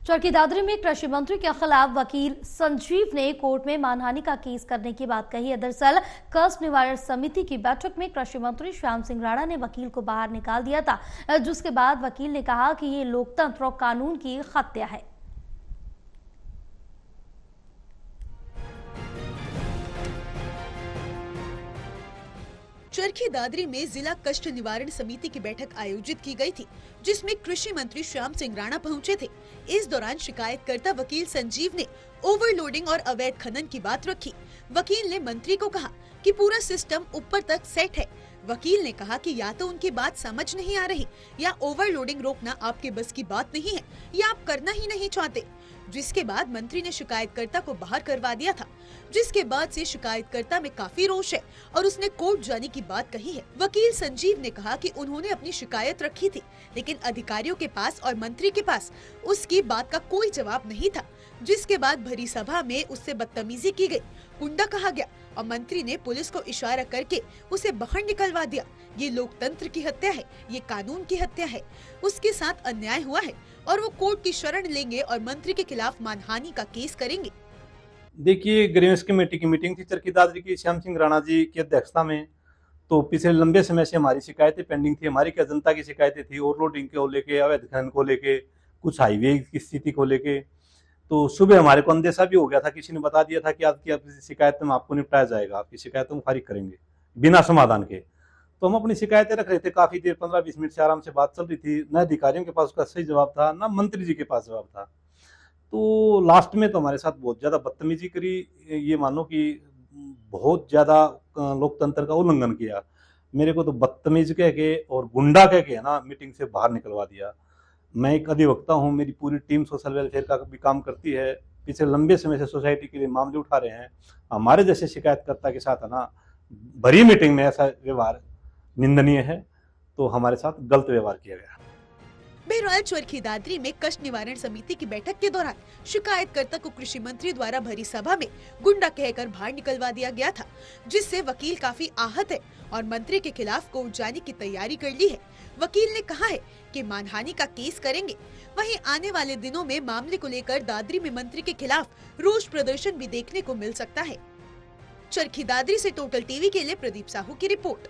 चरखी दादरी में कृषि मंत्री के खिलाफ वकील संजीव ने कोर्ट में मानहानि का केस करने की बात कही है। दरअसल कष्ट निवारण समिति की बैठक में कृषि मंत्री श्याम सिंह राणा ने वकील को बाहर निकाल दिया था, जिसके बाद वकील ने कहा कि ये लोकतंत्र और कानून की हत्या है। चरखी दादरी में जिला कष्ट निवारण समिति की बैठक आयोजित की गई थी, जिसमें कृषि मंत्री श्याम सिंह राणा पहुंचे थे। इस दौरान शिकायतकर्ता वकील संजीव ने ओवरलोडिंग और अवैध खनन की बात रखी। वकील ने मंत्री को कहा कि पूरा सिस्टम ऊपर तक सेट है। वकील ने कहा कि या तो उनकी बात समझ नहीं आ रही या ओवरलोडिंग रोकना आपके बस की बात नहीं है या आप करना ही नहीं चाहते। जिसके बाद मंत्री ने शिकायतकर्ता को बाहर करवा दिया था, जिसके बाद से शिकायतकर्ता में काफी रोष है और उसने कोर्ट जाने की बात कही है। वकील संजीव ने कहा कि उन्होंने अपनी शिकायत रखी थी, लेकिन अधिकारियों के पास और मंत्री के पास उसकी बात का कोई जवाब नहीं था। जिसके बाद भरी सभा में उससे बदतमीजी की गई, गुंडा कहा गया और मंत्री ने पुलिस को इशारा करके उसे बाहर निकलवा दिया। ये लोकतंत्र की हत्या है, ये कानून की हत्या है। उसके साथ अन्याय हुआ है और वो कोर्ट की शरण लेंगे और मंत्री के खिलाफ मानहानि का केस करेंगे। देखिए, ग्रीवेंस कमेटी की मीटिंग थी चरखी दादरी की श्याम सिंह राणा जी की अध्यक्षता में। तो पिछले लंबे समय से हमारी शिकायतें पेंडिंग थी। हमारी क्या जनता की शिकायतें थी, ओवरलोडिंग को लेके, अवैध खनन को लेके, कुछ हाईवे की स्थिति को लेके। तो सुबह हमारे को अंदेशा भी हो गया था, किसी ने बता दिया था कि आपकी शिकायत में आपको निपटाया जाएगा, आपकी शिकायतों को खारिज करेंगे बिना समाधान के। तो हम अपनी शिकायतें रख रहे थे, काफी देर 15-20 मिनट से आराम से बात चल रही थी। न अधिकारियों के पास उसका सही जवाब था, न मंत्री जी के पास जवाब था। तो लास्ट में तो हमारे साथ बहुत ज्यादा बदतमीजी करी। ये मानो कि बहुत ज्यादा लोकतंत्र का उल्लंघन किया। मेरे को तो बदतमीज कह के और गुंडा कह के ना मीटिंग से बाहर निकलवा दिया। मैं एक अधिवक्ता हूँ, मेरी पूरी टीम सोशल वेलफेयर का भी काम करती है। पिछले लंबे समय से सोसाइटी के लिए मामले उठा रहे हैं। हमारे जैसे शिकायतकर्ता के साथ है ना, भरी मीटिंग में ऐसा व्यवहार निंदनीय है। तो हमारे साथ गलत व्यवहार किया गया। बहरहाल चरखी दादरी में कष्ट निवारण समिति की बैठक के दौरान शिकायतकर्ता को कृषि मंत्री द्वारा भरी सभा में गुंडा कहकर बाहर निकलवा दिया गया था, जिससे वकील काफी आहत है और मंत्री के खिलाफ कोर्ट जाने की तैयारी कर ली है। वकील ने कहा है कि मानहानि का केस करेंगे। वहीं आने वाले दिनों में मामले को लेकर दादरी में मंत्री के खिलाफ रोष प्रदर्शन भी देखने को मिल सकता है। चरखी दादरी से टोटल टीवी के लिए प्रदीप साहू की रिपोर्ट।